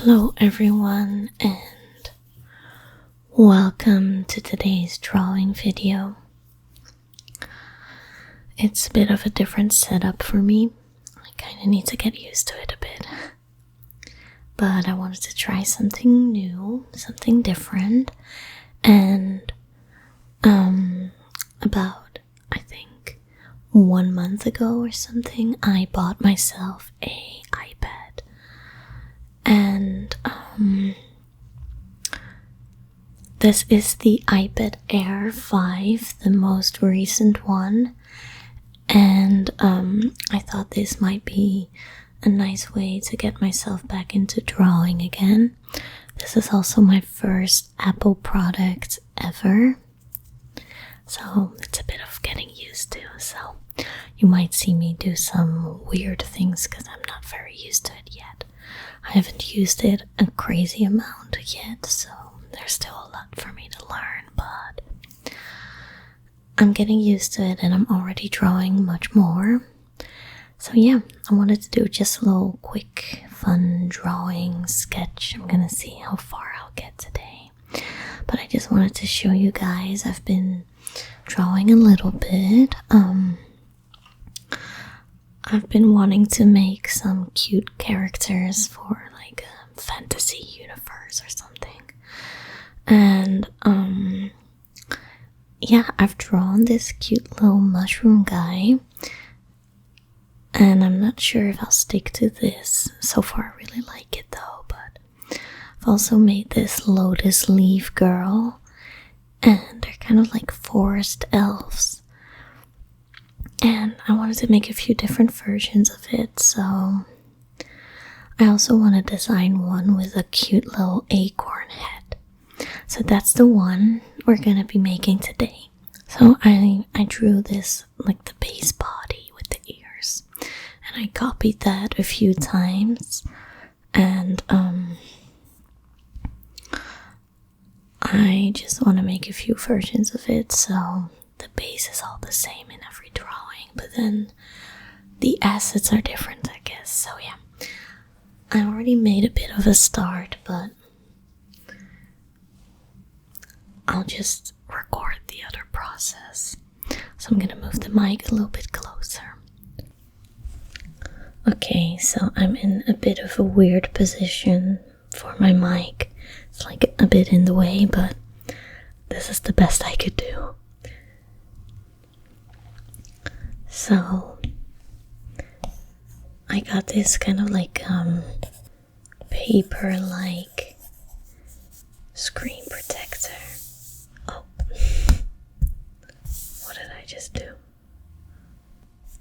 Hello everyone and welcome to today's drawing video. It's a bit of a different setup for me. I kind of need to get used to it a bit. But I wanted to try something new, something different, and about, I think, 1 month ago or something, I bought myself a iPad. And this is the iPad Air 5, the most recent one, and I thought this might be a nice way to get myself back into drawing again. This is also my first Apple product ever, so it's a bit of getting used to. So you might see me do some weird things because I'm not very used to it yet. I haven't used it a crazy amount yet, so there's still a lot for me to learn, but I'm getting used to it and I'm already drawing much more. So yeah, I wanted to do just a little quick, fun drawing sketch. I'm gonna see how far I'll get today. But I just wanted to show you guys, I've been drawing a little bit. I've been wanting to make some cute characters for like a fantasy universe or something. And yeah, I've drawn this cute little mushroom guy. And I'm not sure if I'll stick to this. So far I really like it though, but I've also made this lotus leaf girl. And they're kind of like forest elves. And I wanted to make a few different versions of it, so I also want to design one with a cute little acorn head. So that's the one we're gonna be making today. So I drew this, like the base body with the ears, and I copied that a few times, and I just want to make a few versions of it, so the base is all the same in every drawing, but then the assets are different, I guess. So yeah, I already made a bit of a start, but I'll just record the other process. So I'm gonna move the mic a little bit closer. Okay, so I'm in a bit of a weird position for my mic. It's like a bit in the way, but this is the best I could do. So I got this kind of like paper like screen protector. Oh, what did I just do?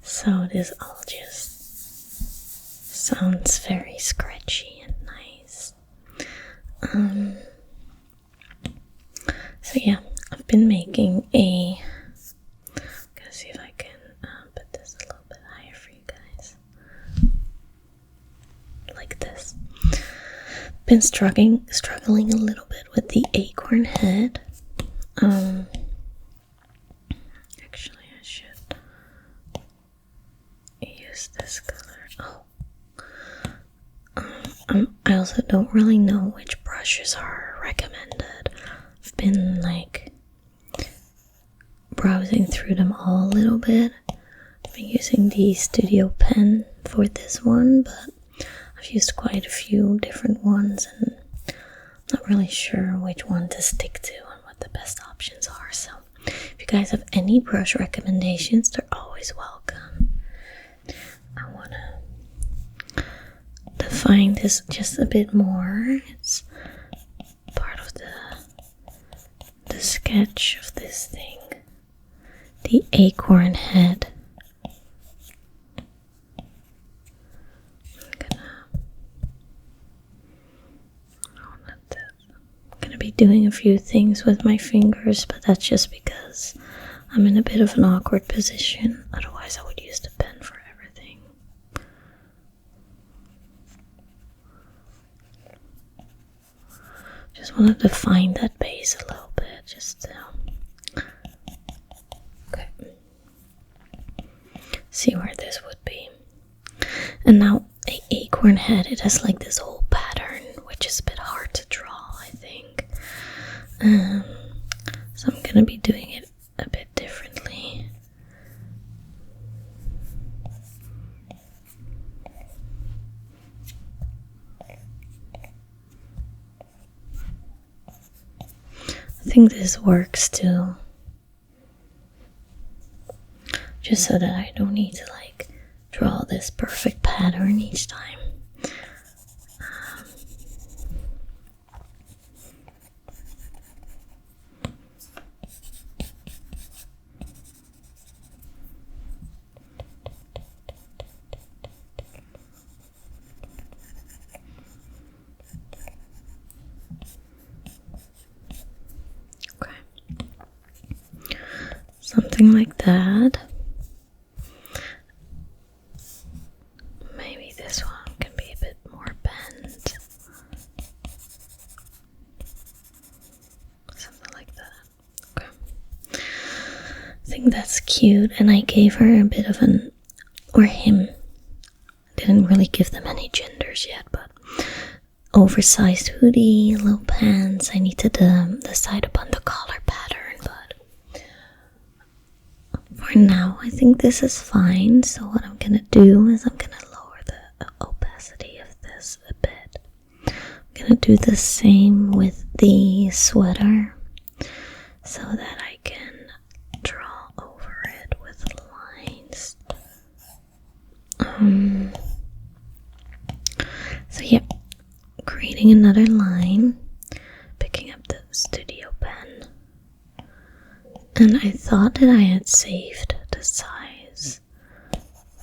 So this all just sounds very scratchy and nice. So yeah, I've been making a, gonna see if I can put this a little bit higher for you guys, like this. Been struggling a little bit with the acorn head. Actually I should use this color. I also don't really know which brushes are recommended. I've been like browsing through them all a little bit. I've been using the studio pen for this one, but I've used quite a few different ones and I'm not really sure which one to stick to and what the best options are. So if you guys have any brush recommendations, they're always welcome. I want to define this just a bit more. It's part of the sketch of this thing. The acorn head. I'm gonna be doing a few things with my fingers, but that's just because I'm in a bit of an awkward position. Otherwise I would use the pen for everything. Just want to define that base a little bit, just okay. See where this would be. And now the acorn head, it has like this whole pattern with be doing it a bit differently. I think this works too. Just so that I don't need to like draw this perfect pattern each time. Something like that. Maybe this one can be a bit more bent. Something like that. Okay. I think that's cute, and I gave her a bit of an, or him. Didn't really give them any genders yet, but oversized hoodie, low pants. I needed to decide upon the collar pattern, but for now, I think this is fine. So what I'm gonna do is I'm gonna lower the opacity of this a bit. I'm gonna do the same with the sweater so that I can draw over it with lines. So yeah, creating another line, picking up the studio pen. And I thought that I had saved the size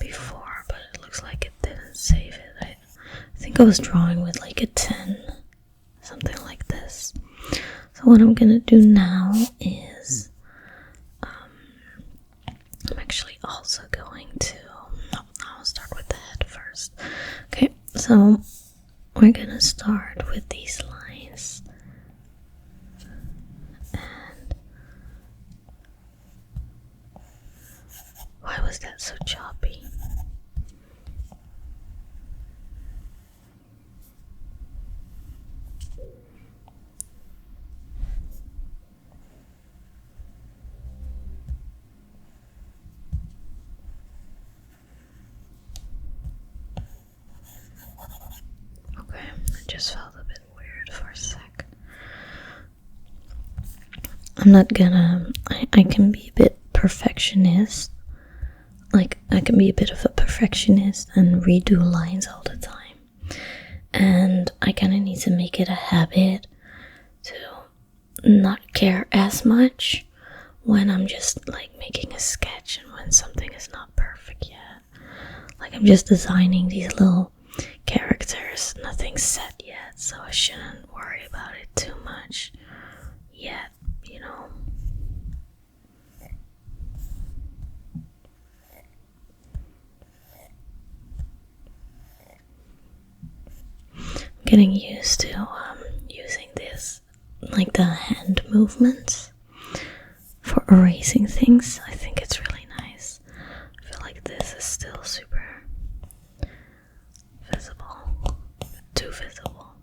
before, but it looks like it didn't save it. I think I was drawing with like a 10, something like this. So what I'm gonna do now is, I'm actually also going to, no, I'll start with the head first. Okay, so we're gonna start with these lines. Why was that so choppy? Okay, it just felt a bit weird for a sec. I'm not gonna, I can be a bit perfectionist. Like, I can be a bit of a perfectionist and redo lines all the time. And I kind of need to make it a habit to not care as much when I'm just like making a sketch and when something is not perfect yet. Like, I'm just designing these little characters, nothing's set yet, so I shouldn't worry about it too much yet, you know. Getting used to using this, like the hand movements for erasing things. I think it's really nice. I feel like this is still super visible, too visible.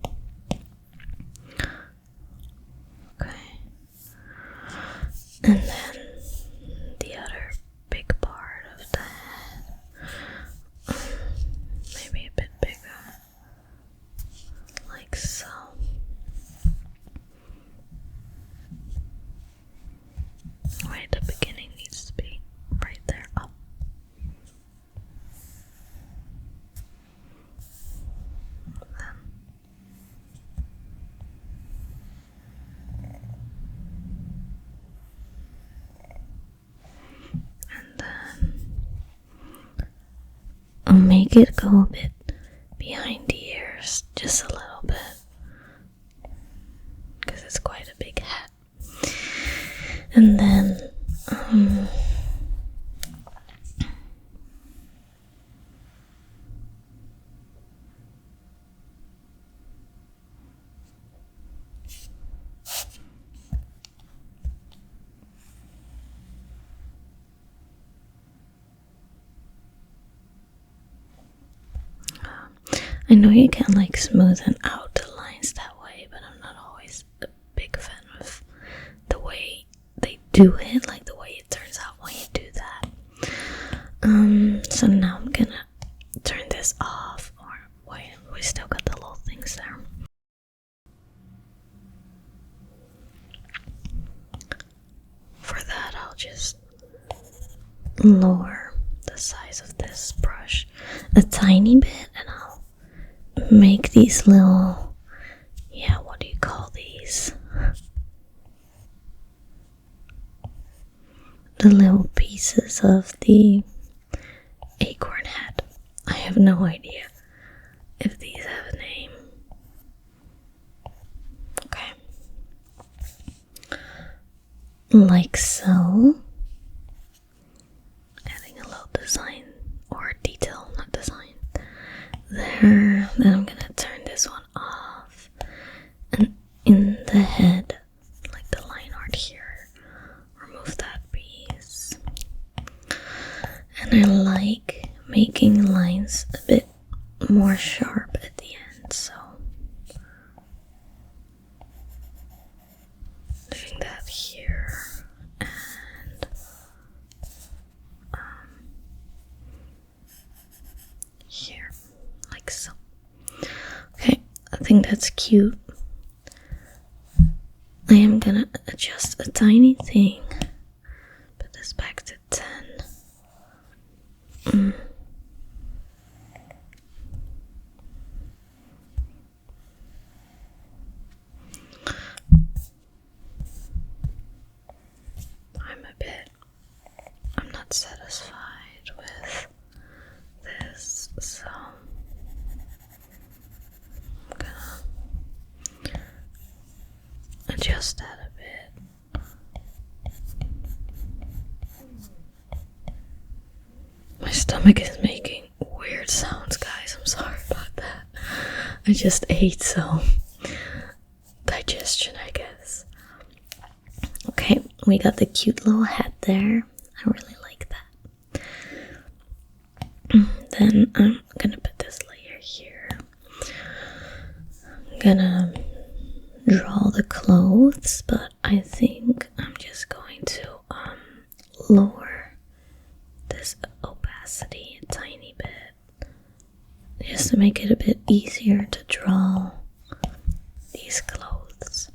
Okay, and then the other big part of the head, maybe a bit bigger. Like so. Wait, the beginning needs to be right there. Up. And then I'll make it go a bit behind the ears, just a little bit, because it's quite a big hat. And then I know you can like smoothen out the lines that way, but I'm not always a big fan of the way they do it, like the way it turns out when you do that. So now I'm gonna turn this off, or wait, we still got the little things there. For that, I'll just lower the size of this brush a tiny bit, and I'll make these little, yeah, what do you call these? The little pieces of the acorn head. I have no idea if these have a name. Okay. Like so. Adding a little design or detail, not design. There. Then I'm gonna turn this one off. And in the head, like the line art here, remove that piece. And I like making lines a bit more sharp at the end, so doing that here and here, like so. Okay, I think that's cute. I am gonna adjust a tiny thing. Put this back to 10. I'm not satisfied with this, so I'm gonna adjust that a bit. My stomach is making weird sounds, guys. I'm sorry about that. I just ate, so digestion, I guess. Okay, we got the cute little head there. I really like that. Then I'm gonna put this layer here. I'm gonna draw the clothes, but I think I'm just going to lower this opacity a tiny bit, just to make it a bit easier to draw these clothes.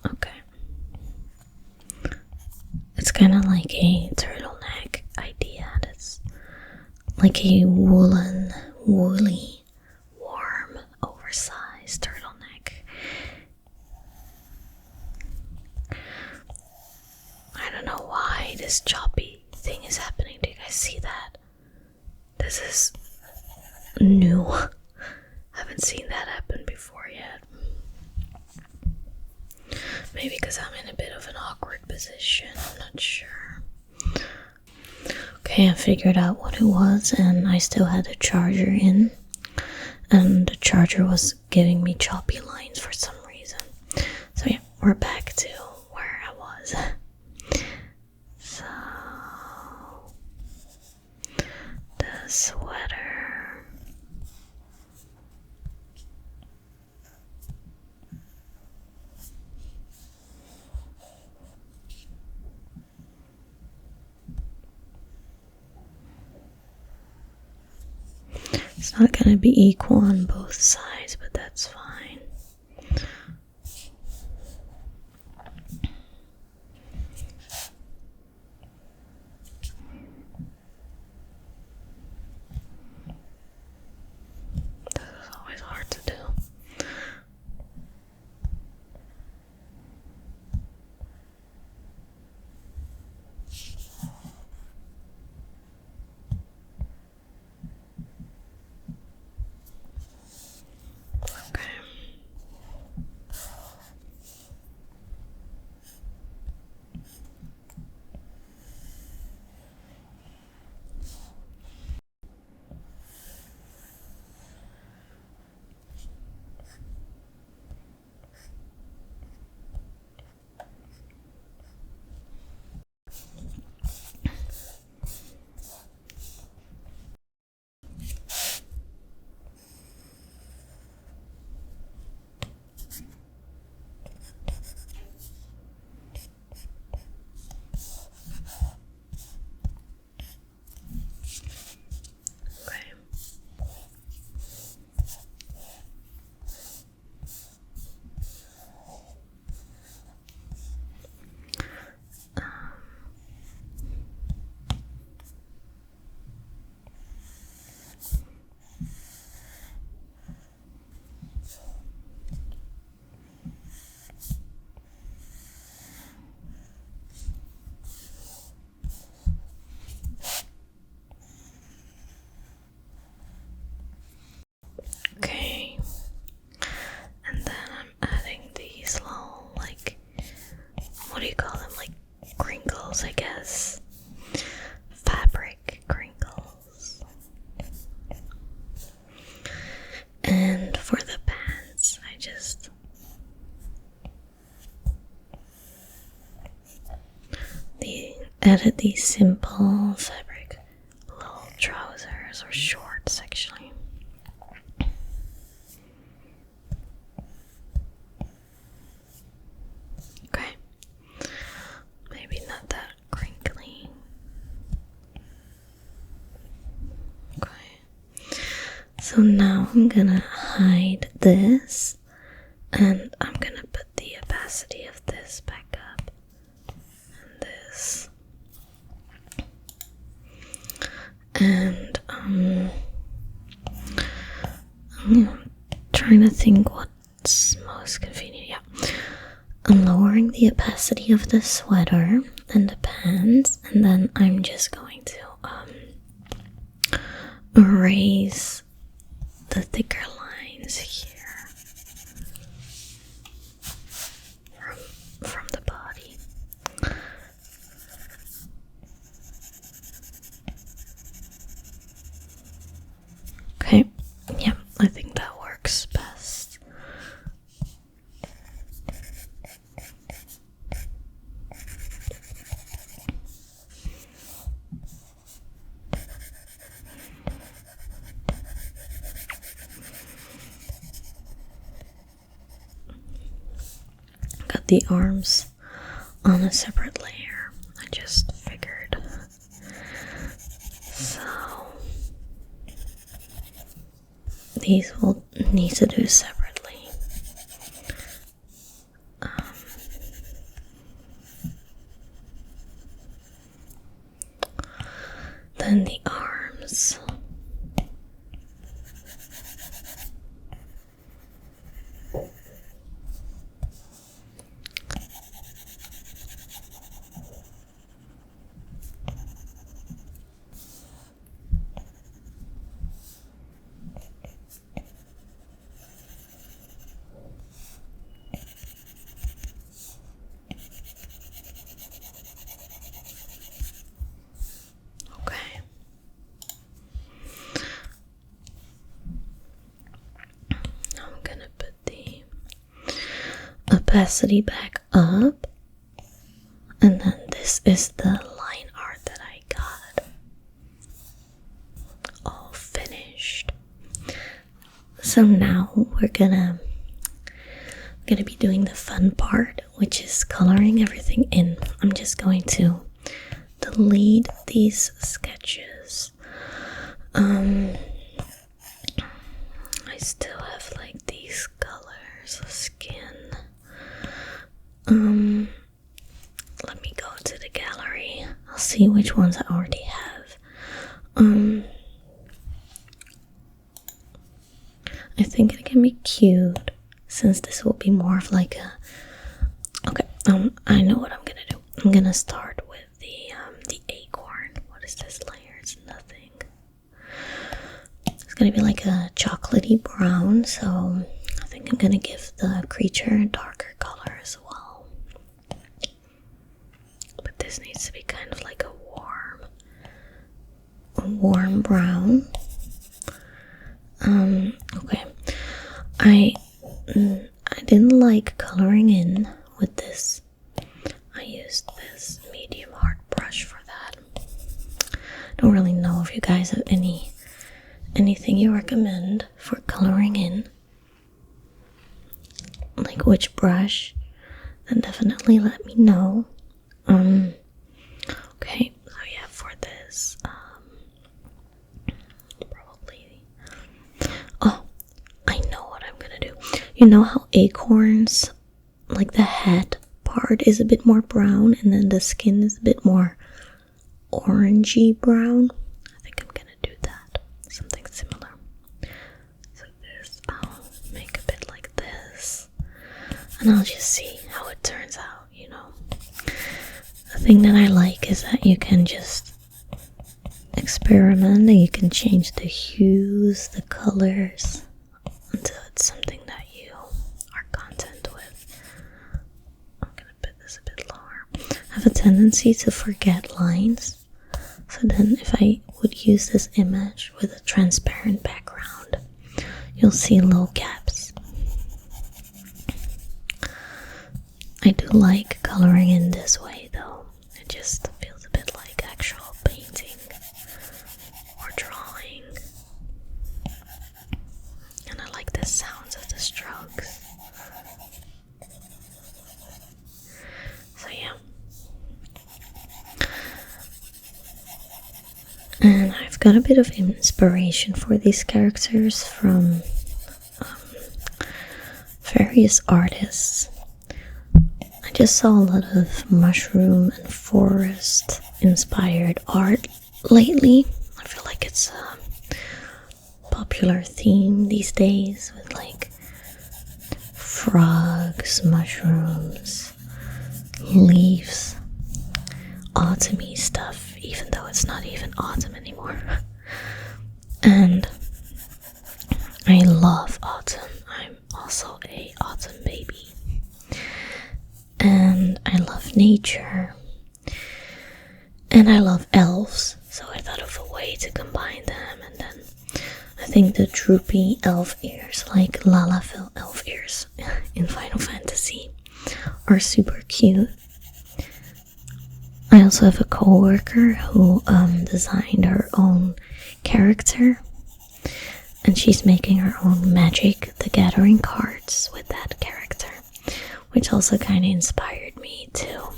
Okay. It's kind of like a turtleneck idea. It's like a woolly, warm, oversized turtleneck. I don't know why this choppy thing is happening. Do you guys see that? This is new. Haven't seen that happen before yet. Maybe because I'm in a bit of an awkward position. I'm not sure. Okay, I figured out what it was, and I still had a charger in. And the charger was giving me choppy lines for some reason. So yeah, we're back to where I was. So the sweater. It's not gonna be equal on both sides, but that's fine. This is always hard to do. added these simple fabric little trousers or shorts actually. Okay, maybe not that crinkly. Okay, so now I'm gonna hide this and I'm gonna put the opacity of this back up and this. And I'm trying to think what's most convenient. Yeah, I'm lowering the opacity of the sweater and the pants, and then I'm just going to erase the thicker lines here from the body. Okay, yeah, I think that works best. Got the arms on a separate layer, I just figured. So these will need to do separately. Then the arms. Opacity back up, and then this is the line art that I got all finished. So now we're gonna be doing the fun part, which is coloring everything in. I'm just going to delete these sketches. I still have like these colors of skin. Let me go to the gallery. I'll see which ones I already have. I think it can be cute since this will be more of like a. Okay, I know what I'm gonna do. I'm gonna start with the acorn. What is this layer? It's nothing. It's gonna be like a chocolatey brown, so I think I'm gonna give the creature a darker color as well. But this needs to be kind of like a warm brown. Okay. I didn't like coloring in with this. I used this medium hard brush for that. Don't really know if you guys have anything you recommend for coloring in, like which brush, then definitely let me know. Okay, so yeah, for this, probably, oh, I know what I'm gonna do. You know how acorns, like the head part is a bit more brown and then the skin is a bit more orangey brown? I think I'm gonna do that, something similar. So this, I'll make a bit like this, and I'll just see how it turns out, you know. The thing that I like is that you can just experiment and you can change the hues, the colors, until it's something that you are content with. I'm gonna put this a bit lower. I have a tendency to forget lines, so then if I would use this image with a transparent background, you'll see little gaps. I do like coloring in this way though. It just feels a bit I've got a bit of inspiration for these characters from various artists. I just saw a lot of mushroom and forest inspired art lately. I feel like it's a popular theme these days with like frogs, mushrooms, leaves, autumny stuff, even though it's not even autumn anymore. And I love autumn. I'm also a autumn baby. And I love nature. And I love elves, so I thought of a way to combine them. And then I think the droopy elf ears, like Lalafell elf ears in Final Fantasy, are super cute. I also have a co-worker who designed her own character, and she's making her own Magic the Gathering cards with that character, which also kind of inspired me to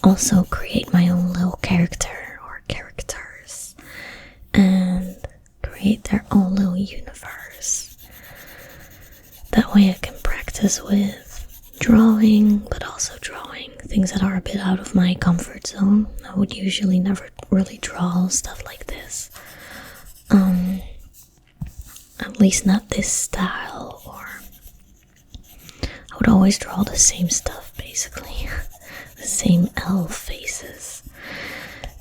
also create my own little character or characters and create their own little universe. That way I can practice with drawing, but also drawing things that are a bit out of my comfort zone. I would usually never really draw stuff like this. At least not this style, or I would always draw the same stuff basically. The same elf faces.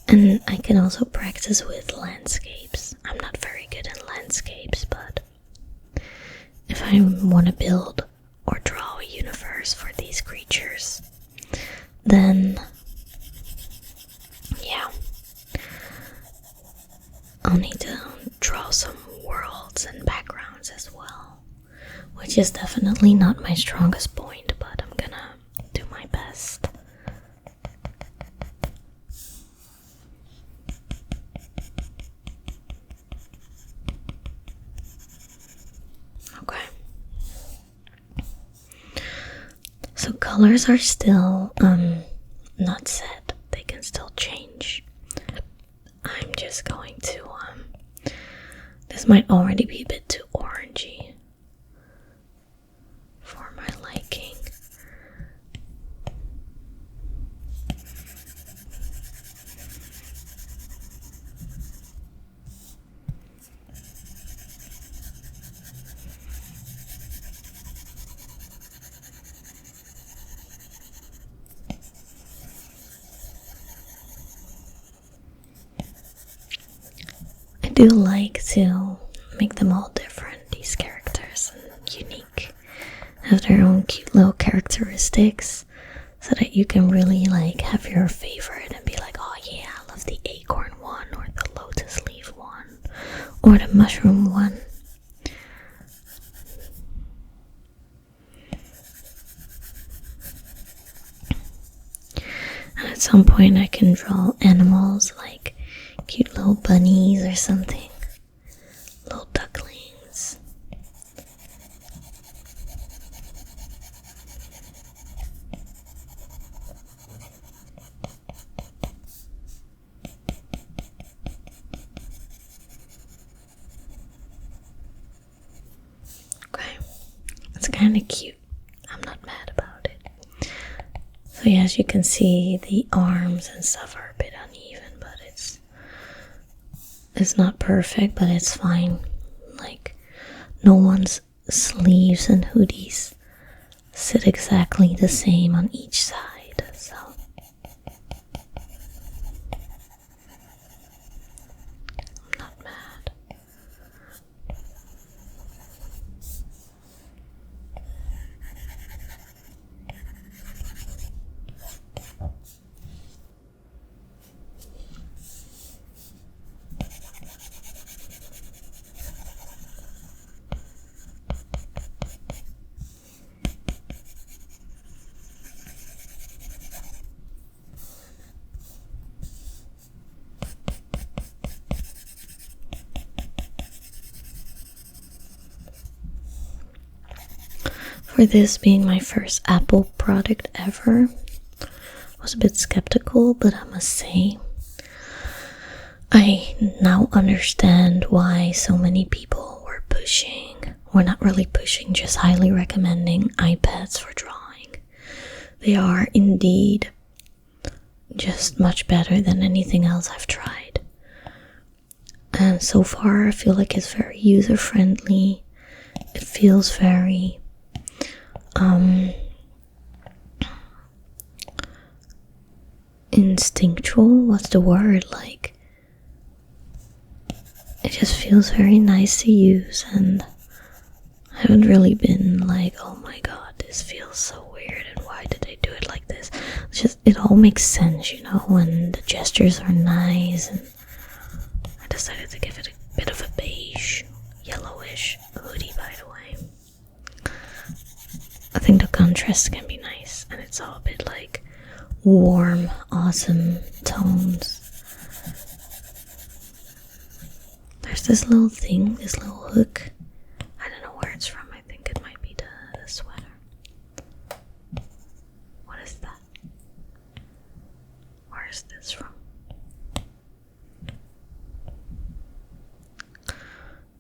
And I can also practice with landscapes. I'm not very good in landscapes, but if I want to build or draw a universe for these creatures, then yeah, I'll need to draw some worlds and backgrounds as well, which is definitely not my strongest point, but I'm gonna do my best. Okay. So colors are still not set. They can still change. I'm just going to this might already be a bit too orangey for my liking. I do like to make them all different, these characters, and unique. Have their own cute little characteristics, so that you can really like have your favorite and be like, oh yeah, I love the acorn one, or the lotus leaf one, or the mushroom one. And at some point I can draw animals like cute little bunnies or something. Little ducklings. Okay, it's kind of cute. I'm not mad about it. So yeah, as you can see, the arms and stuff are a bit uneven, but it's not perfect, but it's fine. Like, no one's sleeves and hoodies sit exactly the same on each side, so I'm not mad. For this being my first Apple product ever, I was a bit skeptical, but I must say I now understand why so many people were pushing, or not really pushing, just highly recommending iPads for drawing. They are indeed just much better than anything else I've tried. And so far, I feel like it's very user friendly. It feels very instinctual. What's the word? Like, it just feels very nice to use, and I haven't really been like, oh my god, this feels so weird, and why did they do it like this? It's just, it all makes sense, you know, when the gestures are nice, and I decided to give it a bit of a beige, yellowish hoodie, by the way. I think the contrast can be nice, and it's all a bit like warm, awesome tones. There's this little thing, this little hook. I don't know where it's from. I think it might be the sweater. What is that? Where is this from?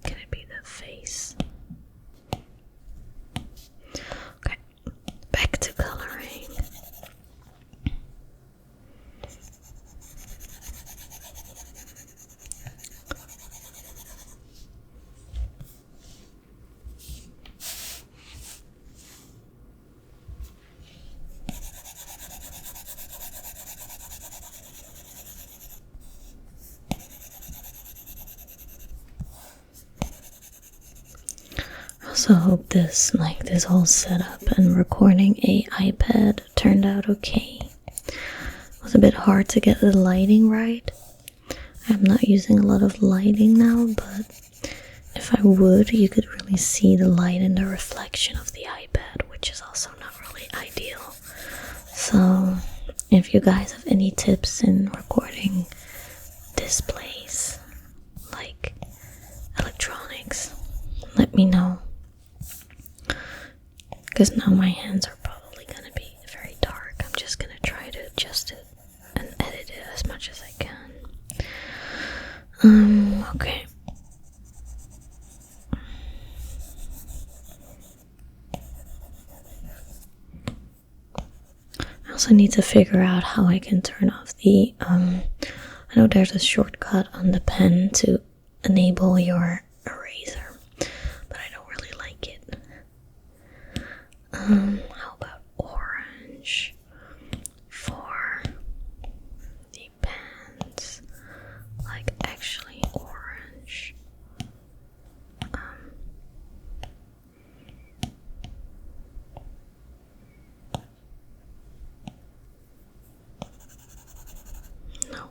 Can it be the face? Okay, back to coloring. I also hope this whole setup and recording a iPad turned out okay. It was a bit hard to get the lighting right. I'm not using a lot of lighting now, but if I would, you could really see the light and the reflection of the iPad, which is also not really ideal. So if you guys have any tips in recording displays, like electronics, let me know. Because now my hands are probably going to be very dark. I'm just going to try to adjust it and edit it as much as I can. Okay. I also need to figure out how I can turn off the, I know there's a shortcut on the pen to enable your eraser, but I don't really like it. How about orange for the pens? Like actually orange. No.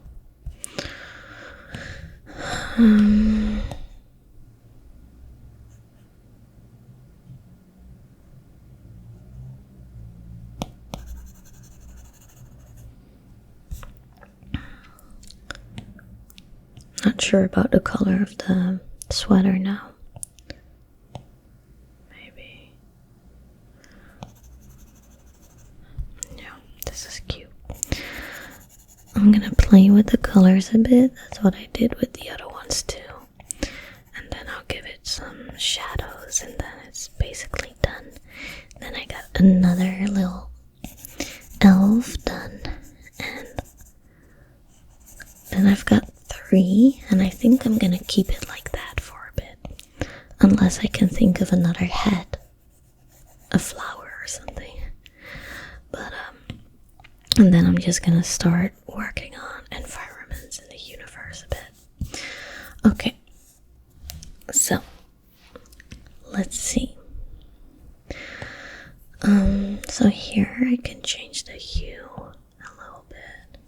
Not sure about the color of the sweater now. Maybe. Yeah, this is cute. I'm gonna play with the colors a bit. That's what I did with the other ones too. And then I'll give it some shadows, and then it's basically done. Then I got another little elf done, and then I've got 3, and I think I'm gonna keep it like that for a bit, unless I can think of another head, a flower or something. But and then I'm just gonna start working on environments in the universe a bit. Okay, so let's see. So here I can change the hue a little bit.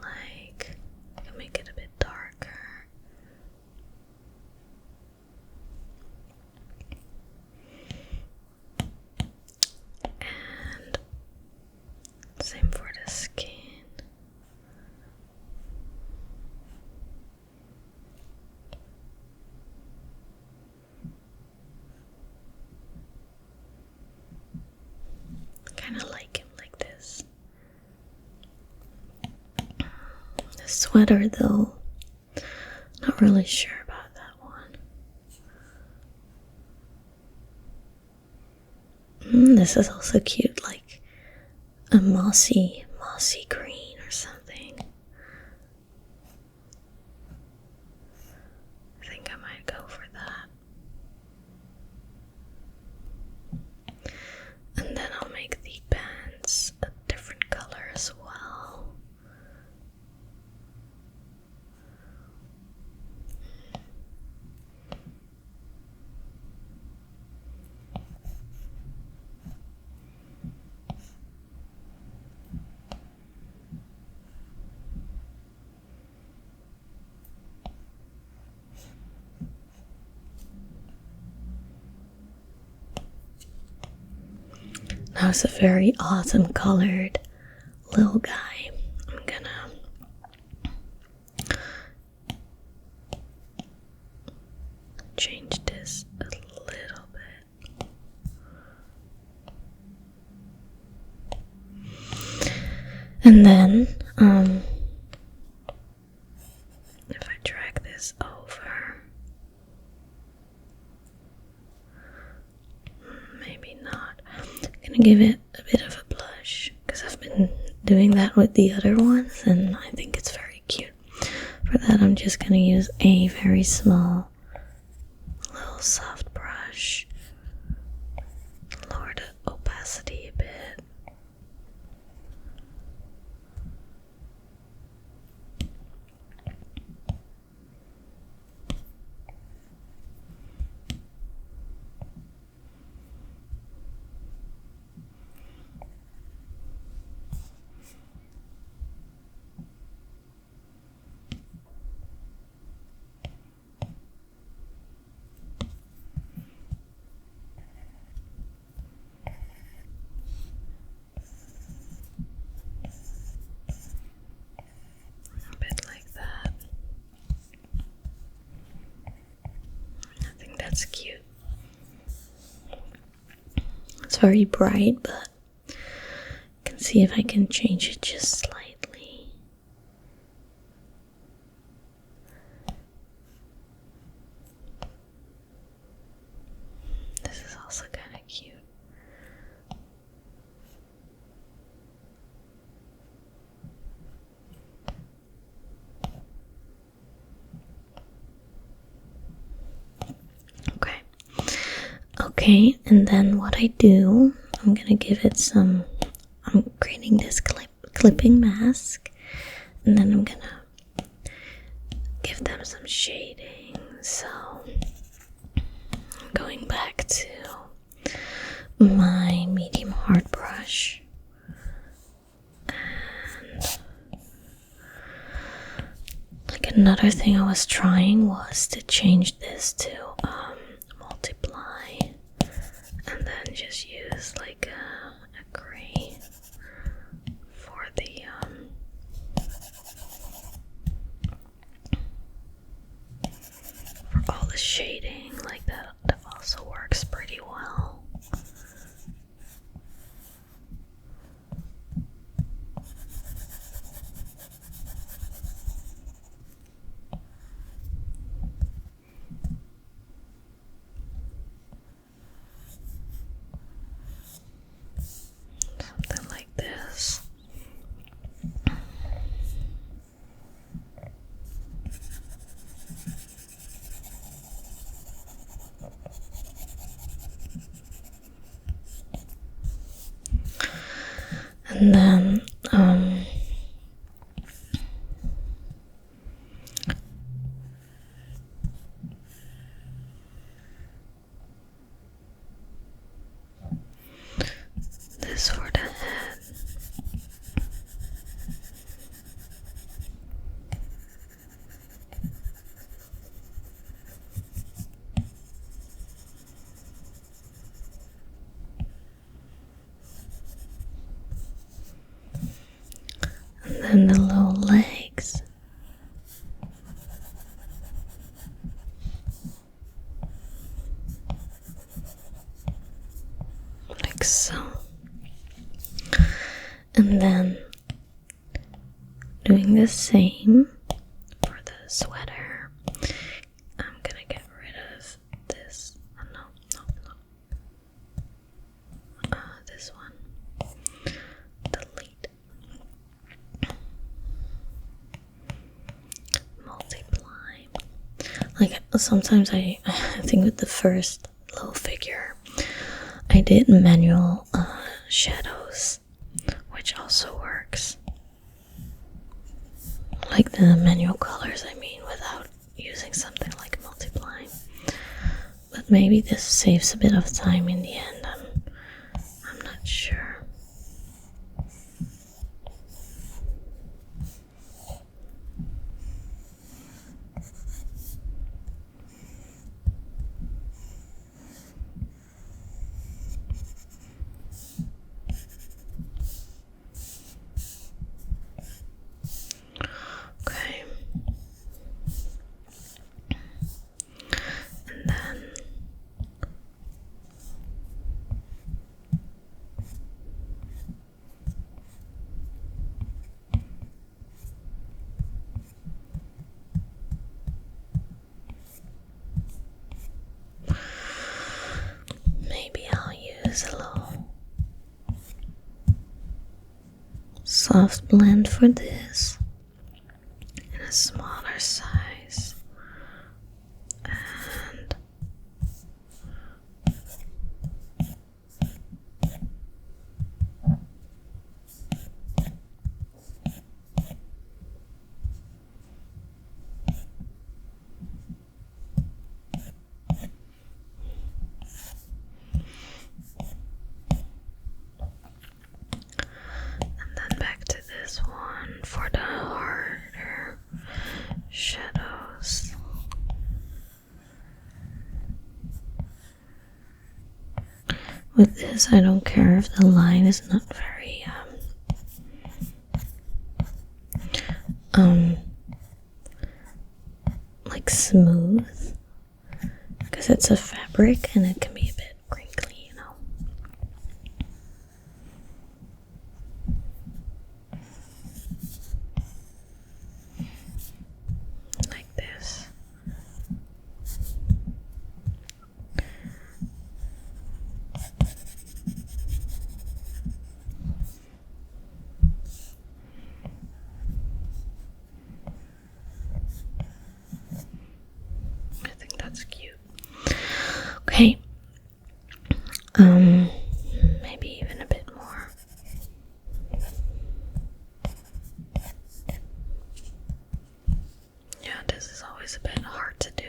Like, I can make it a bit darker. And same for the skin. Kind of like him like this. The sweater though. Not really sure about that one. This is also cute, like a mossy green or something. I think I might go for that. And then I'll make the pants a different color as well. Now it's a very autumn colored little guy. I'm gonna change this a little bit. And then if I drag this over, maybe not. I'm gonna give it a bit of a blush because I've been doing that with the other ones and I think it's very cute. For that, I'm just gonna use a very small little soft brush, lower the opacity a bit. That's cute. It's very bright, but I can see if I can change it just slightly. This is also kind of cute. Okay, and then what I do, I'm gonna give it some, I'm creating this clipping mask, and then I'm gonna give them some shading. So I'm going back to my medium hard brush, and like another thing I was trying was to change this to multiply. And then just use like a gray for the for all the shading, like that also works pretty well. And then this for the head. And the little legs. Like so. And then doing the same for the sweater. I'm gonna get rid of this. Oh, no. This one. Delete. Multiply. Like sometimes I think with the first little figure, I did manual shadows, which also works. Like the manual colors, I mean, without using something like multiply. But maybe this saves a bit of time in the end. I'm not sure. Okay. And then maybe I'll use a little soft blend for this in a smaller size. And then back to this one for the harder shadows. With this, I don't care if the line is not very like smooth, because it's a fabric and it can be a bit crinkly, you know. Like this. I think that's cute. Okay. Maybe even a bit more. Yeah, this is always a bit hard to do.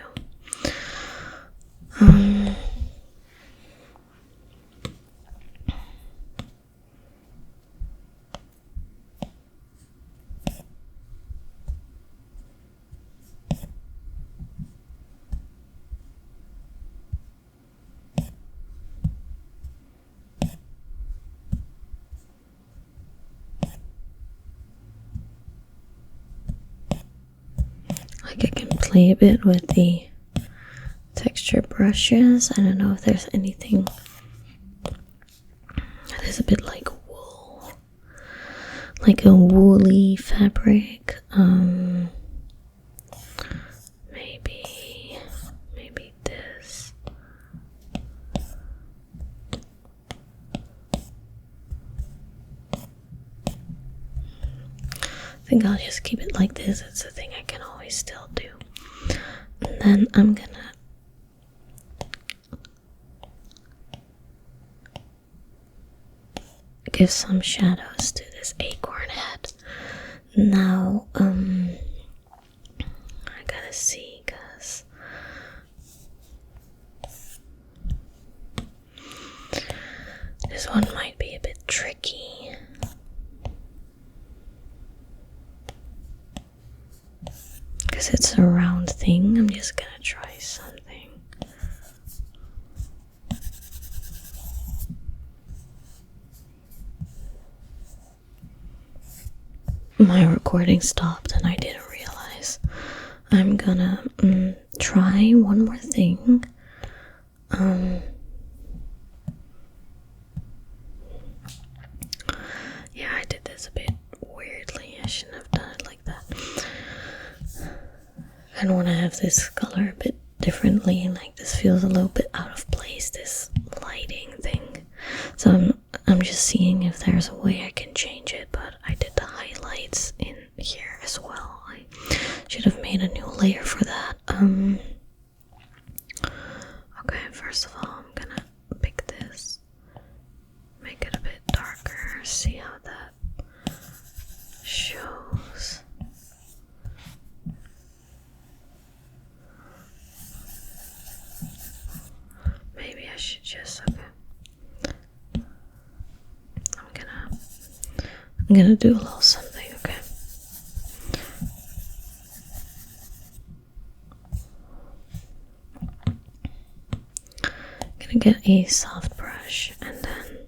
Like I can play a bit with the texture brushes. I don't know if there's anything that is a bit like wool, like a woolly fabric. Maybe this. I think I'll just keep it like this. It's a thing I can always still do. And then I'm gonna give some shadows to this acorn head. Now, I gotta see, cause this one might be a bit tricky. Because it's a round thing, I'm just gonna try something. My recording stopped and I didn't realize. I'm gonna try one more thing. Yeah, I did this a bit weirdly. I shouldn't have done it like kind of want to have this color a bit differently. Like, this feels a little bit out of place, this lighting thing. So I'm just seeing if there's a way I can change it, but I did the highlights in here as well. I should have made a new layer for that. Okay, first of all, I'm gonna pick this, make it a bit darker, see how that shows. Maybe I should just, okay. I'm gonna do a little something, okay? I'm gonna get a soft brush and then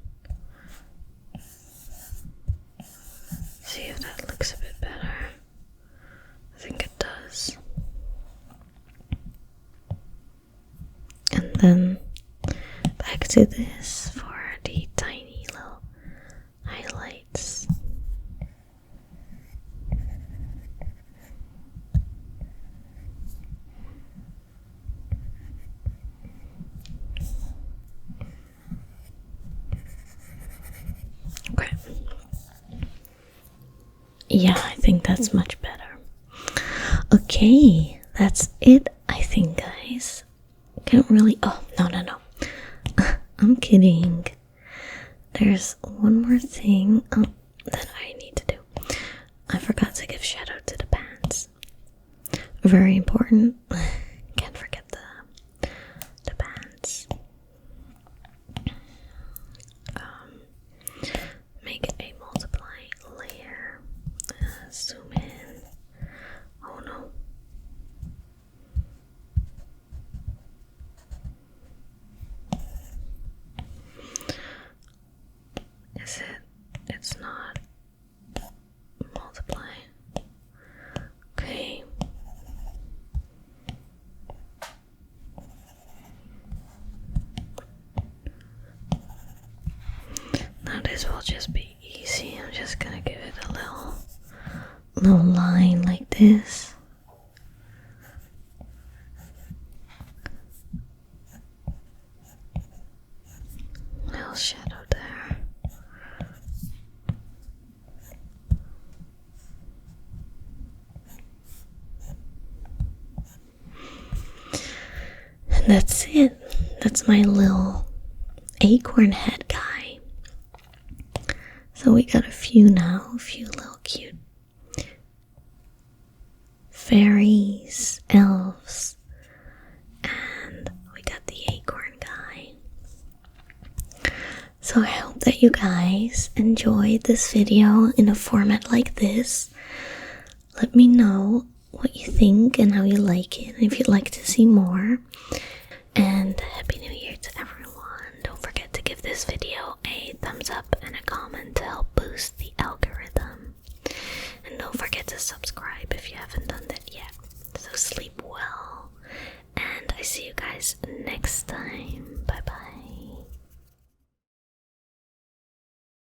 see if that looks a bit better. I think it does. And then back to this for the tiny little highlights. Okay. Yeah, I think that's much better. Okay, that's it, I think, guys. Can't really. Oh, no. I'm kidding. There's one more thing that I need to do. I forgot to give shout out to the pants. Very important. Can't forget the pants. Make a multiply layer. Zoom in. Oh no. Is it? It's not. Multiply. Okay. Now this will just be easy. I'm just gonna give it a little line like this. Little shadow there. And that's it. That's my little acorn head guy. So we got a few now, a few little cute fairies, elves, and we got the acorn guy. So I hope that you guys enjoyed this video in a format like this. Let me know what you think and how you like it, and if you'd like to see more. And Happy New Year to everyone. Don't forget to give this video a thumbs up and a comment to help boost the algorithm. And don't forget to subscribe if you haven't done that yet. So sleep well, and I see you guys next time. Bye bye.